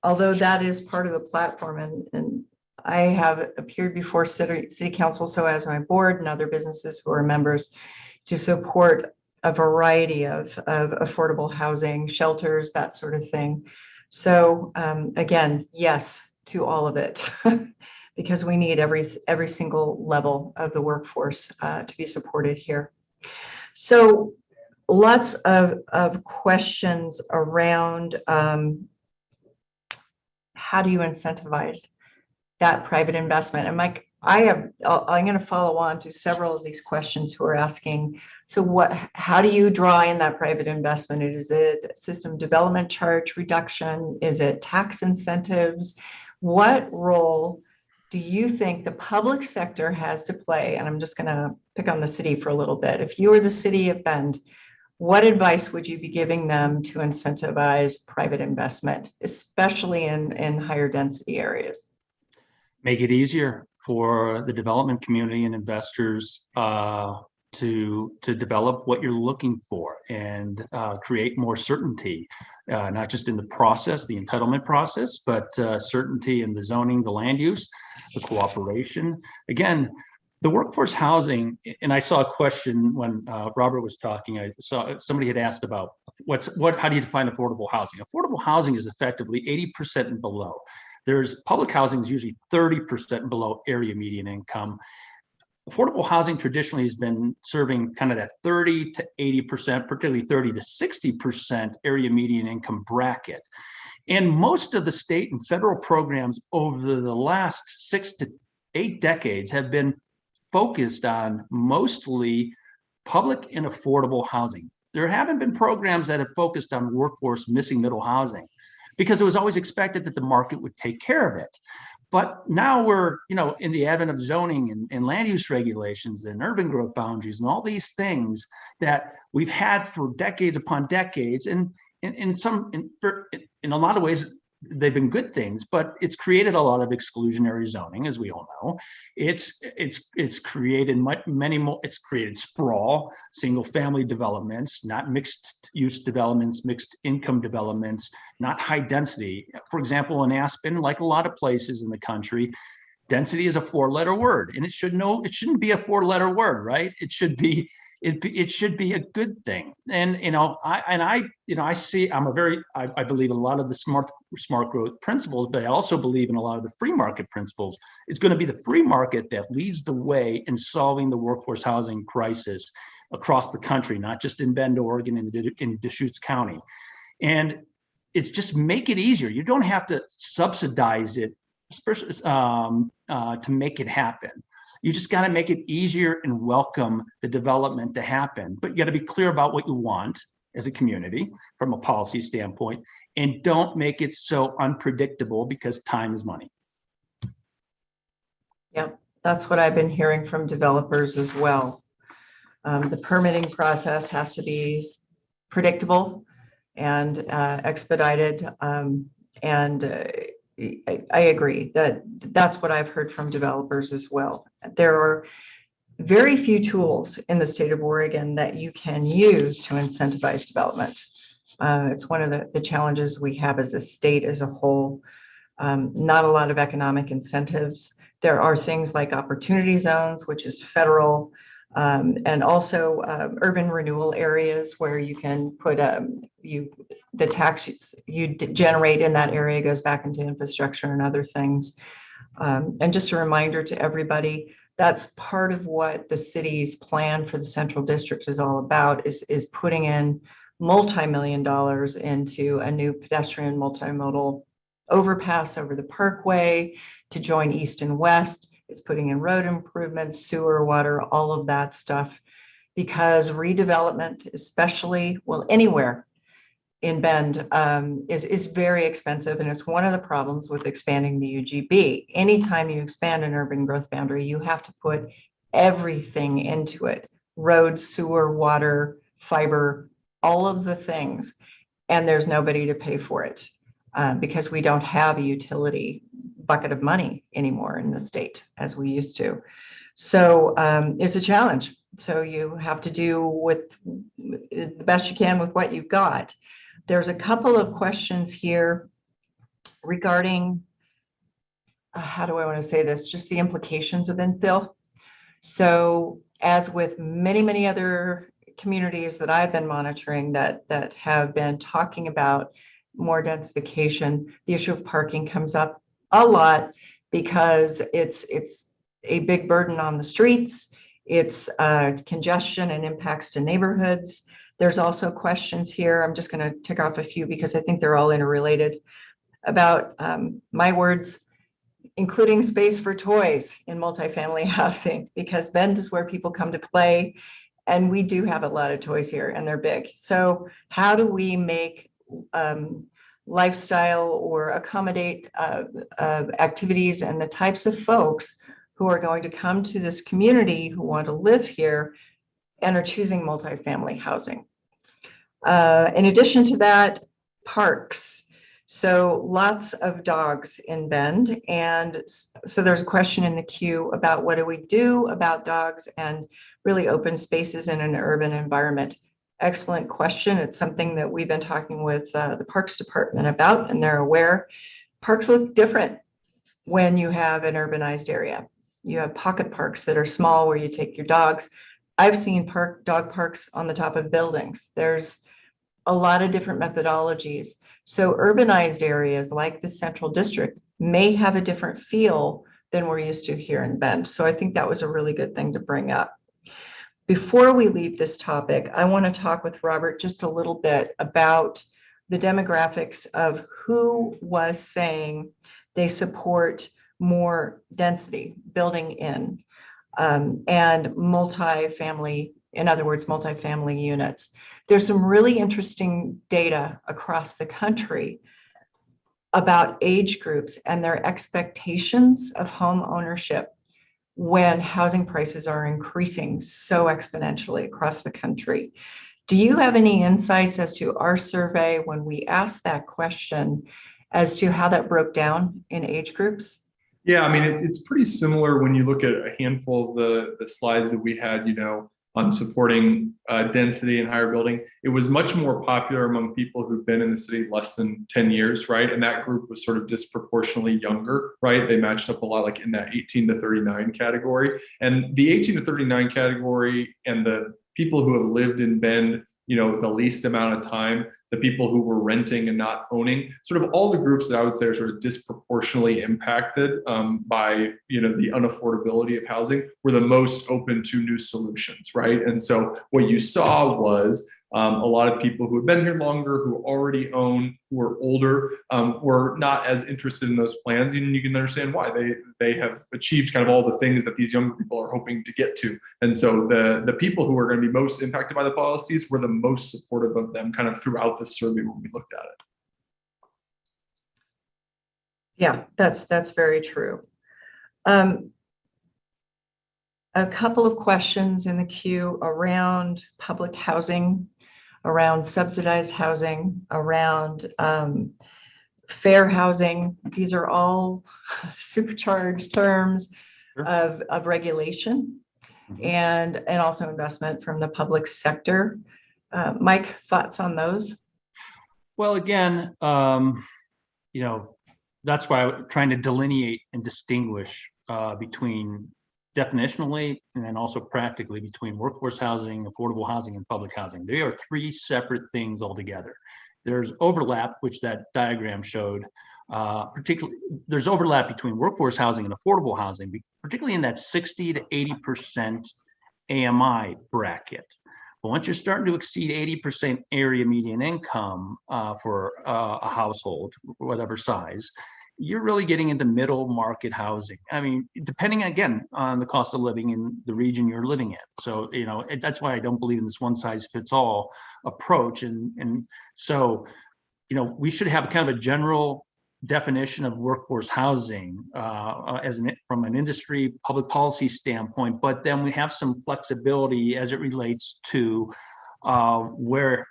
although that is part of the platform and I have appeared before city council, so as my board and other businesses who are members, to support a variety of affordable housing, shelters, that sort of thing. So again, yes to all of it, because we need every single level of the workforce to be supported here. So lots of questions around how do you incentivize that private investment? And Mike, I'm going to follow on to several of these questions who are asking, so how do you draw in that private investment? Is it system development charge reduction? Is it tax incentives? What role do you think the public sector has to play? And I'm just going to pick on the city for a little bit. If you were the city of Bend, what advice would you be giving them to incentivize private investment, especially in higher density areas? Make it easier for the development community and investors to develop what you're looking for and create more certainty, not just in the process, the entitlement process, but certainty in the zoning, the land use, the cooperation. Again, the workforce housing, and I saw a question when Robert was talking, I saw somebody had asked about how do you define affordable housing? Affordable housing is effectively 80% and below. There's public housing is usually 30% below area median income. Affordable housing traditionally has been serving kind of that 30 to 80%, particularly 30 to 60% area median income bracket. And most of the state and federal programs over the last 6 to 8 decades have been focused on mostly public and affordable housing. There haven't been programs that have focused on workforce missing middle housing, because it was always expected that the market would take care of it. But now we're, in the advent of zoning and land use regulations and urban growth boundaries and all these things that we've had for decades upon decades. And in a lot of ways, they've been good things, but it's created a lot of exclusionary zoning, as we all know. It's created many more. It's created sprawl, single family developments, not mixed use developments, mixed income developments, not high density. For example, in Aspen, like a lot of places in the country, density is a 4-letter word, and it shouldn't be a 4-letter word, right? It should be a good thing. And I believe in a lot of the smart growth principles, but I also believe in a lot of the free market principles. It's going to be the free market that leads the way in solving the workforce housing crisis across the country, not just in Bend, Oregon, and in Deschutes County. And it's just make it easier. You don't have to subsidize it to make it happen. You just got to make it easier and welcome the development to happen. But you got to be clear about what you want as a community from a policy standpoint, and don't make it so unpredictable, because time is money. Yeah, that's what I've been hearing from developers as well. The permitting process has to be predictable and expedited. I agree that's what I've heard from developers as well. There are very few tools in the state of Oregon that you can use to incentivize development. It's one of the challenges we have as a state as a whole. Not a lot of economic incentives. There are things like opportunity zones, which is federal, and also urban renewal areas where you can put the tax you generate in that area goes back into infrastructure and other things. And just a reminder to everybody, that's part of what the city's plan for the Central District is all about, is putting in multi-million dollars into a new pedestrian multimodal overpass over the Parkway to join East and West. It's putting in road improvements, sewer, water, all of that stuff, because redevelopment, especially, well, anywhere in Bend, is very expensive. And it's one of the problems with expanding the UGB. Anytime you expand an urban growth boundary, you have to put everything into it: roads, sewer, water, fiber, all of the things. And there's nobody to pay for it because we don't have a utility bucket of money anymore in the state as we used to. So it's a challenge. So you have to do with the best you can with what you've got. There's a couple of questions here regarding, how do I want to say this, just the implications of infill. So as with many, many other communities that I've been monitoring that have been talking about more densification, the issue of parking comes up a lot because it's a big burden on the streets. It's congestion and impacts to neighborhoods. There's also questions here. I'm just going to tick off a few because I think they're all interrelated about my words, including space for toys in multifamily housing, because Bend is where people come to play. And we do have a lot of toys here and they're big. So how do we make lifestyle or accommodate activities and the types of folks who are going to come to this community who want to live here and are choosing multifamily housing? In addition to that, parks. So lots of dogs in Bend. And so there's a question in the queue about what do we do about dogs and really open spaces in an urban environment. Excellent question. It's something that we've been talking with the Parks Department about, and they're aware. Parks look different when you have an urbanized area. You have pocket parks that are small where you take your dogs. I've seen dog parks on the top of buildings. There's a lot of different methodologies. So urbanized areas like the Central District may have a different feel than we're used to here in Bend. So I think that was a really good thing to bring up. Before we leave this topic, I want to talk with Robert just a little bit about the demographics of who was saying they support more density building in and multifamily, in other words, multifamily units. There's some really interesting data across the country about age groups and their expectations of home ownership when housing prices are increasing so exponentially across the country. Do you have any insights as to our survey when we asked that question as to how that broke down in age groups? Yeah, I mean, it's pretty similar when you look at a handful of the slides that we had, on supporting density and higher building. It was much more popular among people who've been in the city less than 10 years, right? And that group was sort of disproportionately younger, right? They matched up a lot like in that 18 to 39 category. And the 18 to 39 category and the people who have lived in Bend, the least amount of time, the people who were renting and not owning, sort of all the groups that I would say are sort of disproportionately impacted by, the unaffordability of housing were the most open to new solutions, right? And so what you saw was a lot of people who have been here longer, who already own, who are older, were not as interested in those plans. And you can understand why. They have achieved kind of all the things that these younger people are hoping to get to. And so the people who are going to be most impacted by the policies were the most supportive of them kind of throughout the survey when we looked at it. Yeah, that's very true. A couple of questions in the queue around public housing, around subsidized housing, around fair housing. These are all supercharged terms of regulation and also investment from the public sector. Mike, thoughts on those? Well, again, that's why I'm trying to delineate and distinguish between definitionally and then also practically between workforce housing, affordable housing, and public housing. They are three separate things altogether. There's overlap, which that diagram showed. Particularly, there's overlap between workforce housing and affordable housing, particularly in that 60 to 80% AMI bracket. But once you're starting to exceed 80% area median income for a household, whatever size, you're really getting into middle market housing. I mean, depending again on the cost of living in the region you're living in. So, that's why I don't believe in this one size fits all approach. And so, we should have kind of a general definition of workforce housing from an industry public policy standpoint, but then we have some flexibility as it relates to what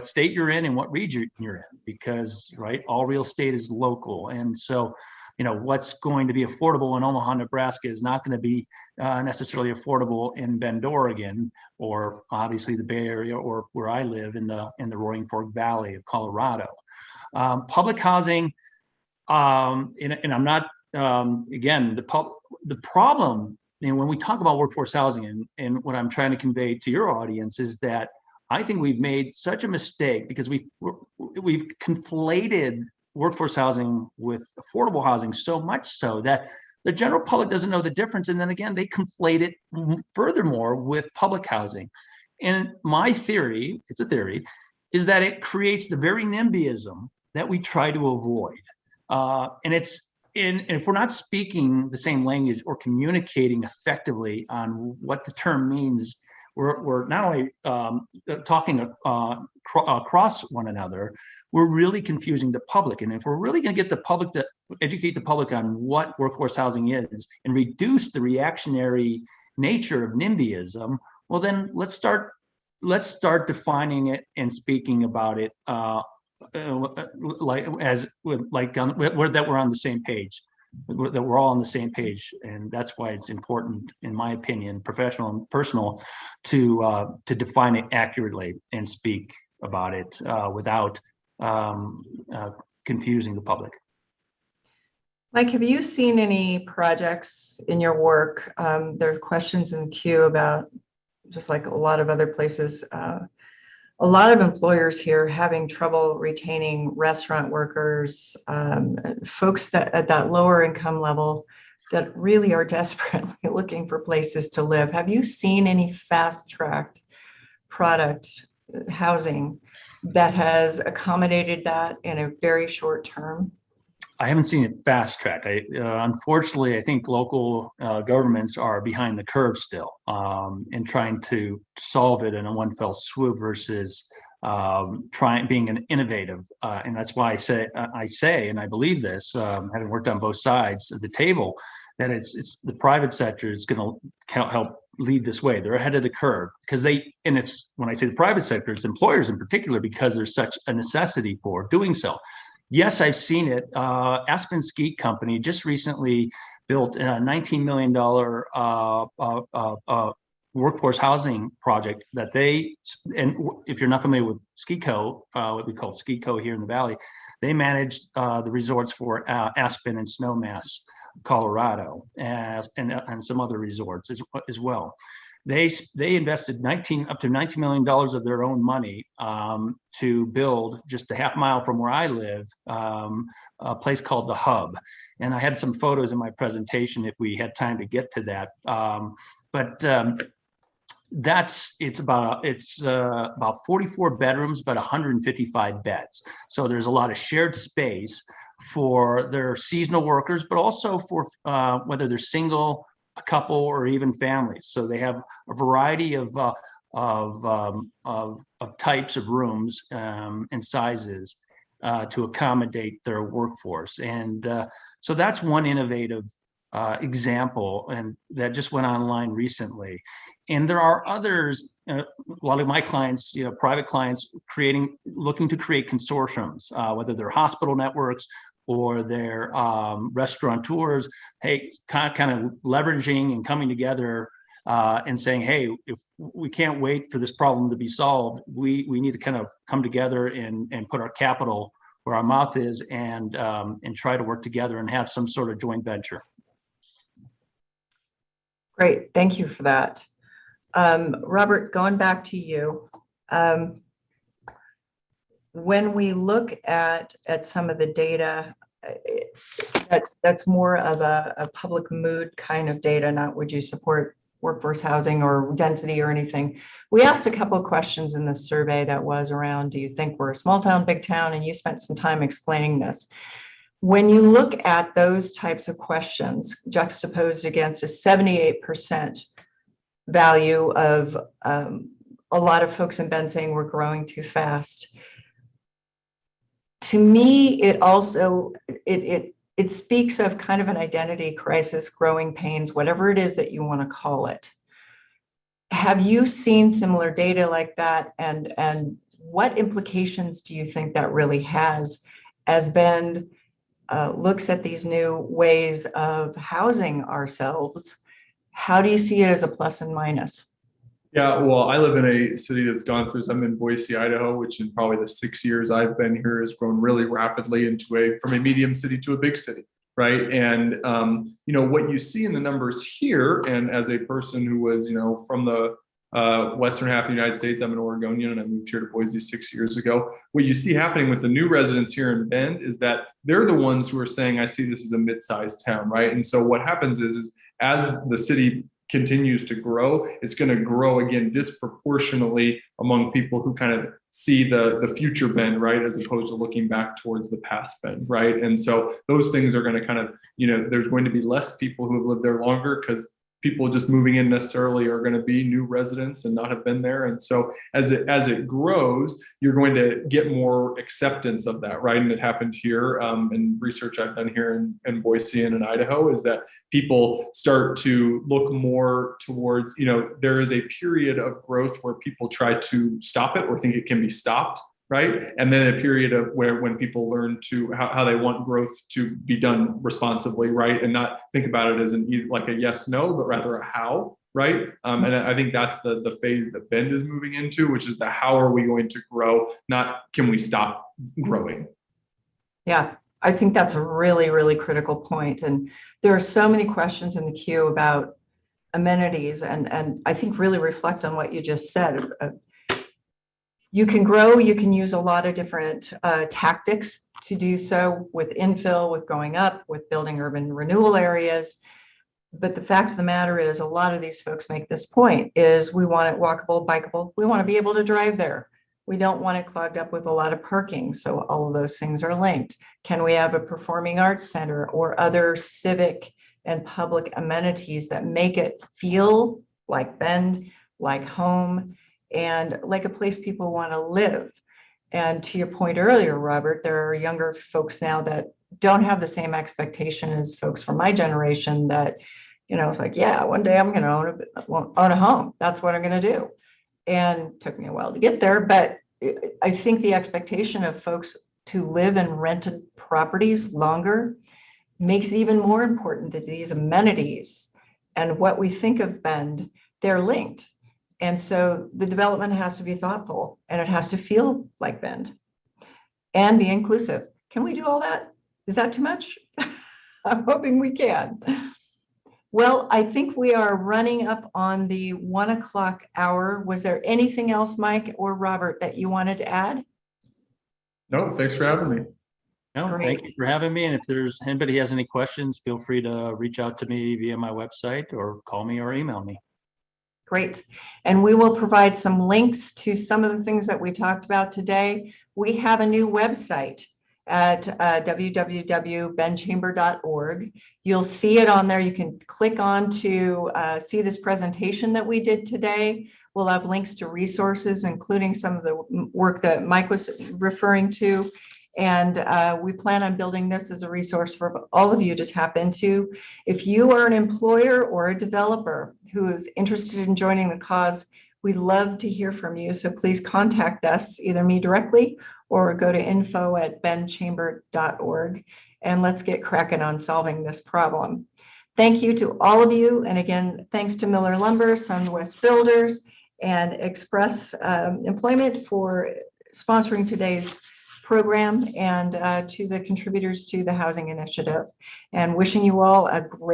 state you're in and what region you're in, because all real estate is local. And so what's going to be affordable in Omaha, Nebraska is not going to be necessarily affordable in Bend, Oregon, or obviously the Bay Area, or where I live in the Roaring Fork Valley of Colorado. Public housing, and I'm not, again, the problem, when we talk about workforce housing and what I'm trying to convey to your audience is that I think we've made such a mistake because we've conflated workforce housing with affordable housing so much so that the general public doesn't know the difference. And then again, they conflate it furthermore with public housing. And my theory, it's a theory, is that it creates the very NIMBYism that we try to avoid. And if we're not speaking the same language or communicating effectively on what the term means, we're not only talking across one another, we're really confusing the public. And if we're really going to get the public to educate the public on what workforce housing is and reduce the reactionary nature of NIMBYism, well, then let's start defining it and speaking about it that we're on the same page, that we're all on the same page. And that's why it's important, in my opinion, professional and personal, to define it accurately and speak about it without confusing the public. Mike, have you seen any projects in your work? There are questions in the queue about, just like a lot of other places, a lot of employers here having trouble retaining restaurant workers, folks that at that lower income level that really are desperately looking for places to live. Have you seen any fast-tracked product housing that has accommodated that in a very short term? I haven't seen it fast tracked. Unfortunately, I think local governments are behind the curve still in trying to solve it in a one fell swoop versus being an innovative. And that's why I say, and I believe this, having worked on both sides of the table, that it's the private sector is going to help lead this way. They're ahead of the curve because when I say the private sector, it's employers in particular, because there's such a necessity for doing so. Yes, I've seen it. Aspen Skeet Company just recently built a $19 million workforce housing project that and if you're not familiar with SkeetCo, what we call SkeetCo here in the Valley, they manage the resorts for Aspen and Snowmass, Colorado, and some other resorts as well. They invested up to $19 million of their own money to build, just a half mile from where I live, a place called The Hub. And I had some photos in my presentation if we had time to get to that. It's about 44 bedrooms, but 155 beds. So there's a lot of shared space for their seasonal workers, but also for whether they're single, a couple, or even families. So they have a variety of types of rooms and sizes to accommodate their workforce. And so that's one innovative example, and that just went online recently. And there are others. A lot of my clients, private clients, looking to create consortiums, whether they're hospital networks or their restaurateurs, hey, kind of leveraging and coming together and saying, hey, if we can't wait for this problem to be solved, we need to kind of come together and put our capital where our mouth is and try to work together and have some sort of joint venture. Great, thank you for that. Robert, going back to you. When we look at some of the data, that's more of a public mood kind of data, not would you support workforce housing or density or anything. We asked a couple of questions in the survey that was around, do you think we're a small town, big town? And you spent some time explaining this. When you look at those types of questions juxtaposed against a 78% value of a lot of folks in Bend saying we're growing too fast, to me, it also, it speaks of kind of an identity crisis, growing pains, whatever it is that you want to call it. Have you seen similar data like that? And what implications do you think that really has as Bend looks at these new ways of housing ourselves? How do you see it as a plus and minus? Yeah, well, I live in a city that's gone through, I'm in Boise, Idaho, which in probably the 6 years I've been here has grown really rapidly from a medium city to a big city, right? And, what you see in the numbers here, and as a person who was, from the western half of the United States, I'm an Oregonian and I moved here to Boise 6 years ago. What you see happening with the new residents here in Bend is that they're the ones who are saying, I see this as a mid-sized town, right? And so what happens is as the city continues to grow, it's going to grow again disproportionately among people who kind of see the future Bend, right, as opposed to looking back towards the past Bend, right? And so those things are going to kind of, there's going to be less people who have lived there longer because people just moving in necessarily are going to be new residents and not have been there. And so as it grows, you're going to get more acceptance of that, right? And it happened here in research I've done here in Boise and in Idaho, is that people start to look more towards, there is a period of growth where people try to stop it or think it can be stopped, right? And then a period of when people learn to how they want growth to be done responsibly, right? And not think about it as like a yes, no, but rather a how, right? And I think that's the phase that Bend is moving into, which is the how are we going to grow, not can we stop growing? Yeah, I think that's a really, really critical point. And there are so many questions in the queue about amenities, and I think really reflect on what you just said. You can grow, you can use a lot of different tactics to do so, with infill, with going up, with building urban renewal areas. But the fact of the matter is, a lot of these folks make this point, is we want it walkable, bikeable. We want to be able to drive there. We don't want it clogged up with a lot of parking. So all of those things are linked. Can we have a performing arts center or other civic and public amenities that make it feel like Bend, like home, and like a place people want to live? And to your point earlier, Robert, there are younger folks now that don't have the same expectation as folks from my generation that, it's like, yeah, one day I'm going to own a home. That's what I'm going to do. And it took me a while to get there, but I think the expectation of folks to live in rented properties longer makes it even more important that these amenities and what we think of Bend, they're linked. And so the development has to be thoughtful, and it has to feel like Bend and be inclusive. Can we do all that? Is that too much? I'm hoping we can. Well, I think we are running up on the 1 o'clock hour. Was there anything else, Mike or Robert, that you wanted to add? No, thanks for having me. No, thank you for having me. And if there's anybody has any questions, feel free to reach out to me via my website or call me or email me. Great. And we will provide some links to some of the things that we talked about today. We have a new website at www.bendchamber.org. You'll see it on there. You can click on to see this presentation that we did today. We'll have links to resources, including some of the work that Mike was referring to. And we plan on building this as a resource for all of you to tap into. If you are an employer or a developer who is interested in joining the cause, we'd love to hear from you. So please contact us, either me directly or go to info@bendchamber.org, and let's get cracking on solving this problem. Thank you to all of you. And again, thanks to Miller Lumber, Sunwest Builders, and Express Employment for sponsoring today's program, and to the contributors to the Housing Initiative, and wishing you all a great